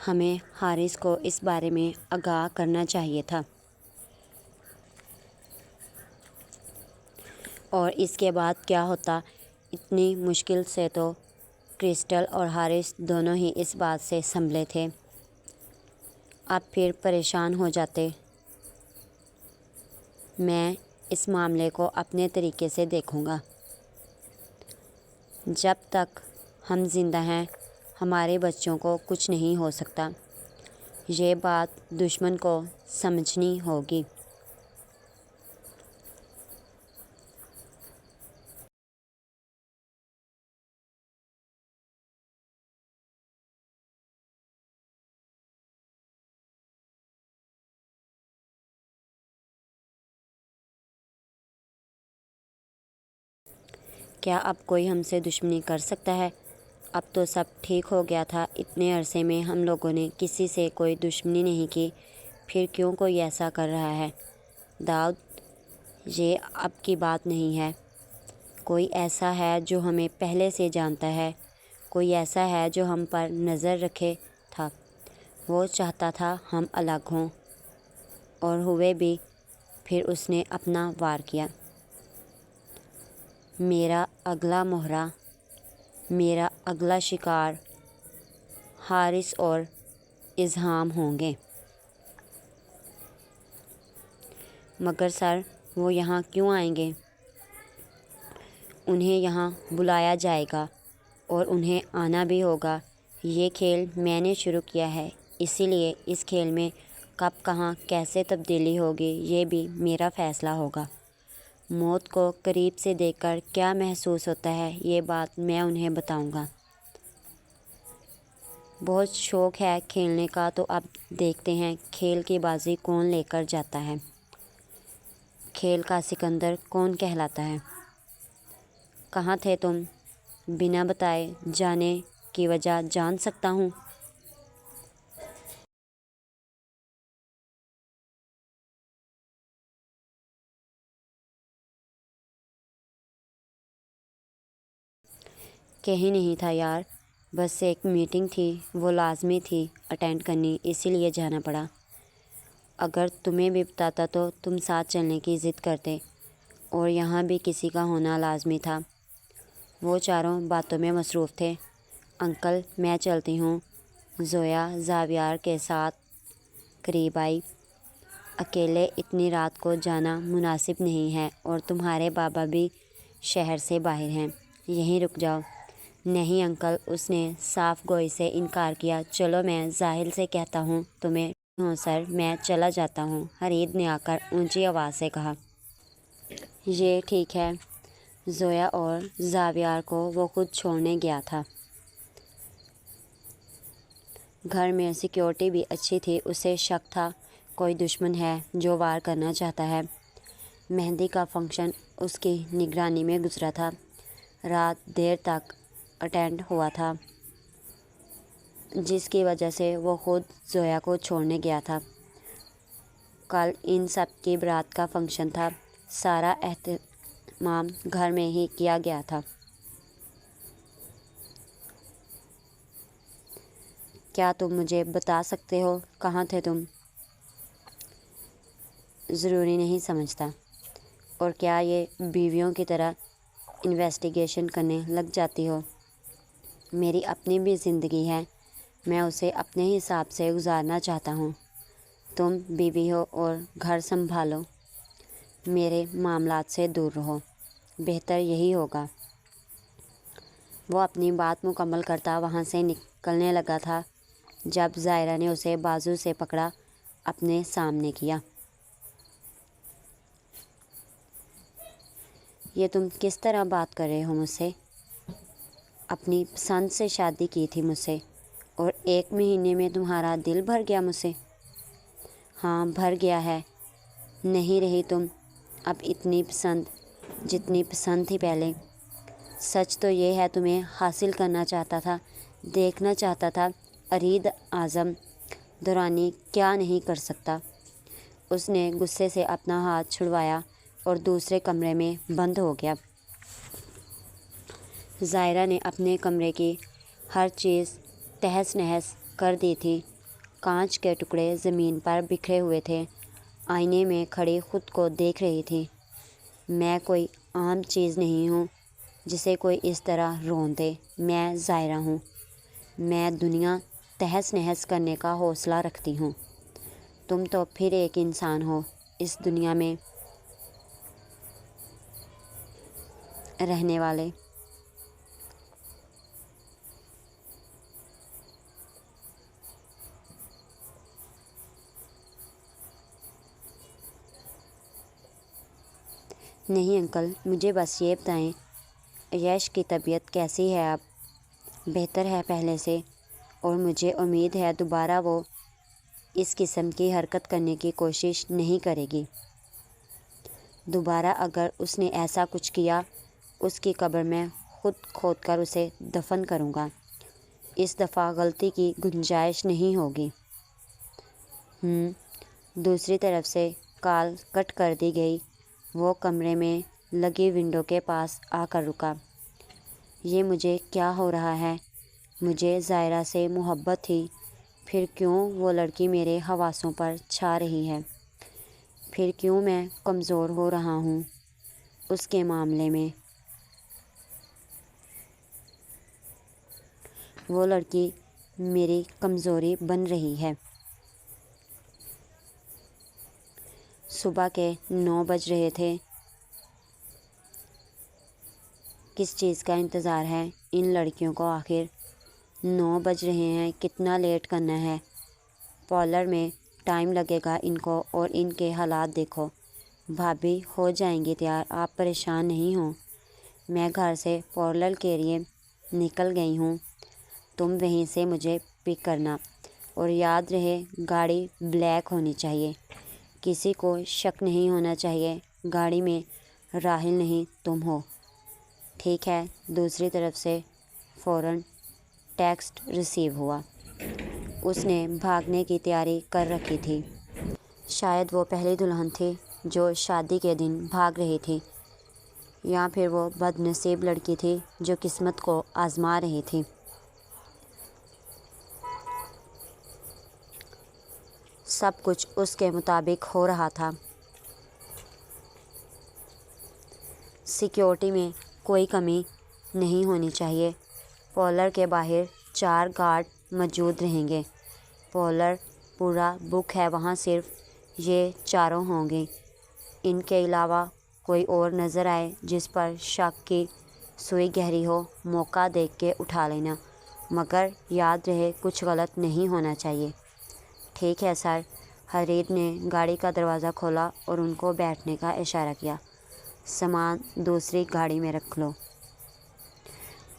ہمیں حارث کو اس بارے میں آگاہ کرنا چاہیے تھا۔ اور اس کے بعد کیا ہوتا؟ اتنی مشکل سے تو کرسٹل اور حارث دونوں ہی اس بات سے سنبھلے تھے، اب پھر پریشان ہو جاتے۔ میں اس معاملے کو اپنے طریقے سے دیکھوں گا۔ جب تک ہم زندہ ہیں ہمارے بچوں کو کچھ نہیں ہو سکتا، یہ بات دشمن کو سمجھنی ہوگی۔ کیا اب کوئی ہم سے دشمنی کر سکتا ہے؟ اب تو سب ٹھیک ہو گیا تھا، اتنے عرصے میں ہم لوگوں نے کسی سے کوئی دشمنی نہیں کی، پھر کیوں کوئی ایسا کر رہا ہے؟ داؤد، یہ اب کی بات نہیں ہے۔ کوئی ایسا ہے جو ہمیں پہلے سے جانتا ہے، کوئی ایسا ہے جو ہم پر نظر رکھے تھا۔ وہ چاہتا تھا ہم الگ ہوں، اور ہوئے بھی، پھر اس نے اپنا وار کیا۔ میرا اگلا مہرہ، میرا اگلا شکار حارث اور اذہام ہوں گے۔ مگر سر، وہ یہاں کیوں آئیں گے؟ انہیں یہاں بلایا جائے گا اور انہیں آنا بھی ہوگا۔ یہ کھیل میں نے شروع کیا ہے، اسی لیے اس کھیل میں کب کہاں کیسے تبدیلی ہوگی یہ بھی میرا فیصلہ ہوگا۔ موت کو قریب سے دیکھ کر کیا محسوس ہوتا ہے یہ بات میں انہیں بتاؤں گا۔ بہت شوق ہے کھیلنے کا، تو اب دیکھتے ہیں کھیل کی بازی کون لے کر جاتا ہے، کھیل کا سکندر کون کہلاتا ہے۔ کہاں تھے تم؟ بنا بتائے جانے کی وجہ جان سکتا ہوں؟ کہیں نہیں تھا یار، بس ایک میٹنگ تھی، وہ لازمی تھی اٹینڈ کرنی، اسی لیے جانا پڑا۔ اگر تمہیں بھی بتاتا تو تم ساتھ چلنے کی ضد کرتے، اور یہاں بھی کسی کا ہونا لازمی تھا۔ وہ چاروں باتوں میں مصروف تھے۔ انکل، میں چلتی ہوں۔ زویا زاویار کے ساتھ قریب آئی۔ اکیلے اتنی رات کو جانا مناسب نہیں ہے، اور تمہارے بابا بھی شہر سے باہر ہیں، یہیں رک جاؤ۔ نہیں انکل، اس نے صاف گوئی سے انکار کیا۔ چلو میں زاحل سے کہتا ہوں تمہیں۔ ہوں سر، میں چلا جاتا ہوں، حرید نے آ کر اونچی آواز سے کہا۔ یہ ٹھیک ہے۔ زویا اور زاویار کو وہ خود چھوڑنے گیا تھا۔ گھر میں سیکیورٹی بھی اچھی تھی، اسے شک تھا کوئی دشمن ہے جو وار کرنا چاہتا ہے۔ مہندی کا فنکشن اس کی نگرانی میں گزرا تھا، رات دیر تک اٹینڈ ہوا تھا، جس کی وجہ سے وہ خود زویا کو چھوڑنے گیا تھا۔ کل ان سب کی برات کا فنکشن تھا، سارا اہتمام گھر میں ہی کیا گیا تھا۔ کیا تم مجھے بتا سکتے ہو کہاں تھے تم؟ ضروری نہیں سمجھتا۔ اور کیا یہ بیویوں کی طرح انویسٹیگیشن کرنے لگ جاتی ہو؟ میری اپنی بھی زندگی ہے، میں اسے اپنے حساب سے گزارنا چاہتا ہوں۔ تم بیوی ہو اور گھر سنبھالو، میرے معاملات سے دور رہو، بہتر یہی ہوگا۔ وہ اپنی بات مکمل کرتا وہاں سے نکلنے لگا تھا جب زائرہ نے اسے بازو سے پکڑا، اپنے سامنے کیا۔ یہ تم کس طرح بات کر رہے ہو مجھ سے؟ اپنی پسند سے شادی کی تھی مجھ سے، اور 1 مہینے میں تمہارا دل بھر گیا مجھ سے؟ ہاں بھر گیا ہے۔ نہیں رہی تم اب اتنی پسند جتنی پسند تھی پہلے۔ سچ تو یہ ہے تمہیں حاصل کرنا چاہتا تھا، دیکھنا چاہتا تھا ارید اعظم دورانی کیا نہیں کر سکتا۔ اس نے غصے سے اپنا ہاتھ چھڑوایا اور دوسرے کمرے میں بند ہو گیا۔ زائرہ نے اپنے کمرے کی ہر چیز تہس نہس کر دی تھی۔ کانچ کے ٹکڑے زمین پر بکھرے ہوئے تھے۔ آئینے میں کھڑی خود کو دیکھ رہی تھی۔ میں کوئی عام چیز نہیں ہوں جسے کوئی اس طرح رون دے۔ میں زائرہ ہوں۔ میں دنیا تہس نہس کرنے کا حوصلہ رکھتی ہوں۔ تم تو پھر ایک انسان ہو اس دنیا میں رہنے والے۔ نہیں انکل، مجھے بس یہ بتائیں یش کی طبیعت کیسی ہے اب؟ بہتر ہے پہلے سے، اور مجھے امید ہے دوبارہ وہ اس قسم کی حرکت کرنے کی کوشش نہیں کرے گی۔ دوبارہ اگر اس نے ایسا کچھ کیا، اس کی قبر میں خود کھود کر اسے دفن کروں گا۔ اس دفعہ غلطی کی گنجائش نہیں ہوگی۔ دوسری طرف سے کال کٹ کر دی گئی۔ وہ کمرے میں لگی ونڈو کے پاس آ کر رکا۔ یہ مجھے کیا ہو رہا ہے؟ مجھے زائرہ سے محبت تھی، پھر کیوں وہ لڑکی میرے حواسوں پر چھا رہی ہے؟ پھر کیوں میں کمزور ہو رہا ہوں اس کے معاملے میں؟ وہ لڑکی میری کمزوری بن رہی ہے۔ صبح کے 9 بج رہے تھے۔ کس چیز کا انتظار ہے ان لڑکیوں کو آخر؟ 9 بج رہے ہیں، کتنا لیٹ کرنا ہے؟ پارلر میں ٹائم لگے گا ان کو، اور ان کے حالات دیکھو۔ بھابھی ہو جائیں گی تیار، آپ پریشان نہیں ہوں۔ میں گھر سے پارلر کے لیے نکل گئی ہوں، تم وہیں سے مجھے پک کرنا، اور یاد رہے گاڑی بلیک ہونی چاہیے، کسی کو شک نہیں ہونا چاہیے گاڑی میں راحل نہیں تم ہو۔ ٹھیک ہے۔ دوسری طرف سے فوراً ٹیکسٹ ریسیو ہوا۔ اس نے بھاگنے کی تیاری کر رکھی تھی۔ شاید وہ پہلی دلہن تھی جو شادی کے دن بھاگ رہی تھی، یا پھر وہ بد نصیب لڑکی تھی جو قسمت کو آزما رہی تھی۔ سب کچھ اس کے مطابق ہو رہا تھا۔ سیکیورٹی میں کوئی کمی نہیں ہونی چاہیے۔ پارلر کے باہر 4 گارڈ موجود رہیں گے۔ پارلر پورا بک ہے، وہاں صرف یہ چاروں ہوں گے۔ ان کے علاوہ کوئی اور نظر آئے جس پر شک کی سوئی گہری ہو، موقع دیکھ کے اٹھا لینا، مگر یاد رہے کچھ غلط نہیں ہونا چاہیے۔ ٹھیک ہے سر۔ حرید نے گاڑی کا دروازہ کھولا اور ان کو بیٹھنے کا اشارہ کیا۔ سامان دوسری گاڑی میں رکھ لو۔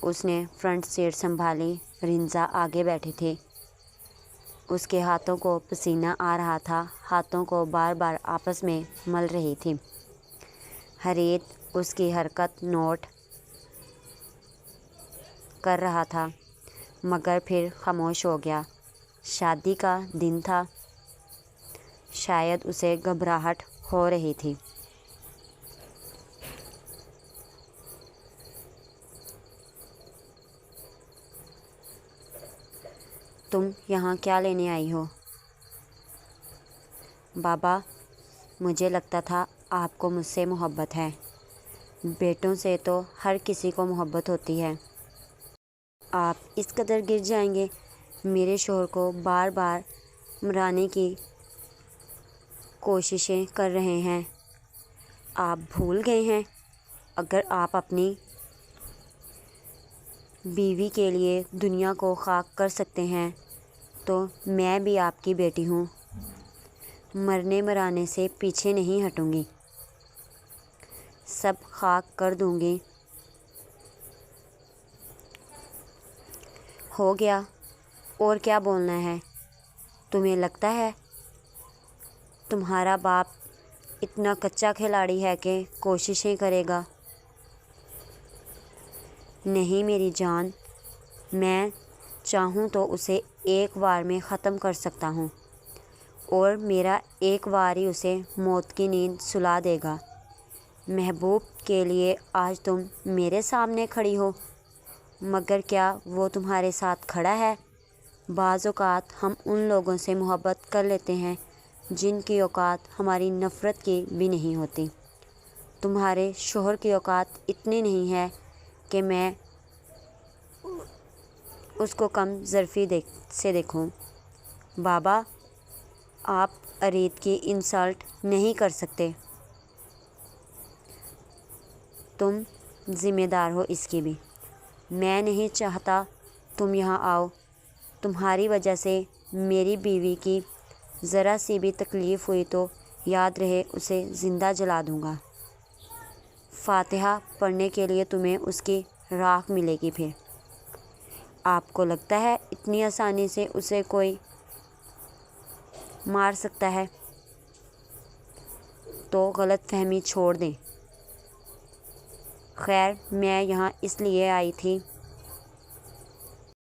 اس نے فرنٹ سیٹ سنبھالی۔ رنزا آگے بیٹھی تھی۔ اس کے ہاتھوں کو پسینہ آ رہا تھا، ہاتھوں کو بار بار آپس میں مل رہی تھی۔ حرید اس کی حرکت نوٹ کر رہا تھا، مگر پھر خاموش ہو گیا۔ شادی کا دن تھا، شاید اسے گھبراہٹ ہو رہی تھی۔ تم یہاں کیا لینے آئی ہو؟ بابا، مجھے لگتا تھا آپ کو مجھ سے محبت ہے۔ بیٹوں سے تو ہر کسی کو محبت ہوتی ہے۔ آپ اس قدر گر جائیں گے؟ میرے شوہر کو بار بار مرانے کی کوششیں کر رہے ہیں۔ آپ بھول گئے ہیں، اگر آپ اپنی بیوی کے لیے دنیا کو خاک کر سکتے ہیں تو میں بھی آپ کی بیٹی ہوں، مرنے مرانے سے پیچھے نہیں ہٹوں گی، سب خاک کر دوں گی۔ ہو گیا، اور کیا بولنا ہے؟ تمہیں لگتا ہے تمہارا باپ اتنا کچا کھلاڑی ہے کہ کوششیں کرے گا؟ نہیں میری جان، میں چاہوں تو اسے ایک وار میں ختم کر سکتا ہوں، اور میرا ایک وار ہی اسے موت کی نیند سلا دے گا۔ محبوب کے لیے آج تم میرے سامنے کھڑی ہو، مگر کیا وہ تمہارے ساتھ کھڑا ہے؟ بعض اوقات ہم ان لوگوں سے محبت کر لیتے ہیں جن کی اوقات ہماری نفرت کی بھی نہیں ہوتی۔ تمہارے شوہر کی اوقات اتنی نہیں ہے کہ میں اس کو کم ظرفی سے دیکھوں۔ بابا، آپ ارید کی انسلٹ نہیں کر سکتے، تم ذمہ دار ہو اس کی بھی۔ میں نہیں چاہتا تم یہاں آؤ، تمہاری وجہ سے میری بیوی کی ذرا سی بھی تکلیف ہوئی تو یاد رہے اسے زندہ جلا دوں گا۔ فاتحہ پڑھنے کے لیے تمہیں اس کی راکھ ملے گی۔ پھر آپ کو لگتا ہے اتنی آسانی سے اسے کوئی مار سکتا ہے؟ تو غلط فہمی چھوڑ دیں۔ خیر، میں یہاں اس لیے آئی تھی